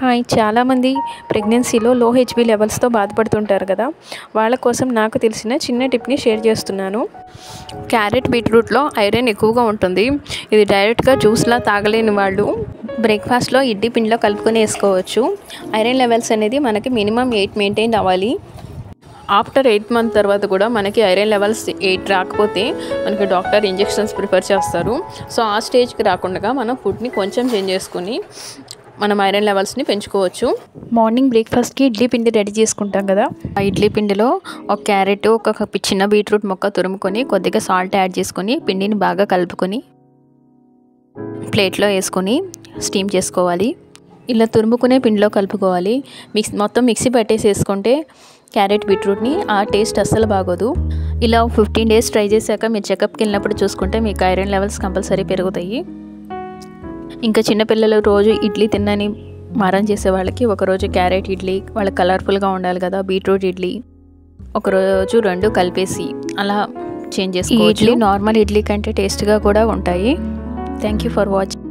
Hi, చాలామంది ప్రెగ్నెన్సీలో లో హెచ్బీ లెవెల్స్తో బాధపడుతుంటారు కదా. వాళ్ళ కోసం నాకు తెలిసిన చిన్న టిప్ని షేర్ చేస్తున్నాను. క్యారెట్ బీట్రూట్లో ఐరన్ ఎక్కువగా ఉంటుంది. ఇది డైరెక్ట్గా జ్యూస్లా తాగలేని వాళ్ళు బ్రేక్ఫాస్ట్లో ఇడ్లీ పిండిలో కలుపుకొని వేసుకోవచ్చు. ఐరన్ లెవెల్స్ అనేది మనకి మినిమం 8 మెయింటైన్ అవ్వాలి. ఆఫ్టర్ 8 మంత్ తర్వాత కూడా మనకి ఐరన్ లెవెల్స్ 8 రాకపోతే మనకి డాక్టర్ ఇంజెక్షన్స్ ప్రిఫర్ చేస్తారు. సో ఆ స్టేజ్కి రాకుండా మనం ఫుడ్ని కొంచెం చేంజ్ చేసుకుని మనం ఐరన్ లెవెల్స్ని పెంచుకోవచ్చు. మార్నింగ్ బ్రేక్ఫాస్ట్కి ఇడ్లీ పిండి రెడీ చేసుకుంటాం కదా. ఆ ఇడ్లీ పిండిలో ఒక క్యారెట్, ఒక చిన్న బీట్రూట్ మొక్క తురుముకొని కొద్దిగా సాల్ట్ యాడ్ చేసుకొని పిండిని బాగా కలుపుకొని ప్లేట్లో వేసుకొని స్టీమ్ చేసుకోవాలి. ఇలా తురుముకునే పిండిలో కలుపుకోవాలి. మొత్తం మిక్సీ పట్టేసి వేసుకుంటే క్యారెట్ బీట్రూట్ని ఆ టేస్ట్ అస్సలు బాగోదు. ఇలా 15 days ట్రై చేశాక మీరు చెకప్కి వెళ్ళినప్పుడు చూసుకుంటే మీకు ఐరన్ లెవెల్స్ కంపల్సరీ పెరుగుతాయి. ఇంకా చిన్నపిల్లలు రోజు ఇడ్లీ తిన్నని మారం చేసే వాళ్ళకి ఒకరోజు క్యారెట్ ఇడ్లీ, వాళ్ళకి కలర్ఫుల్గా ఉండాలి కదా, బీట్రూట్ ఇడ్లీ ఒకరోజు 2 కలిపేసి అలా చేంజ్ చేసుకోవచ్చు. ఈ ఇడ్లీ నార్మల్ ఇడ్లీ కంటే టేస్ట్గా కూడా ఉంటాయి. Thank you for watching.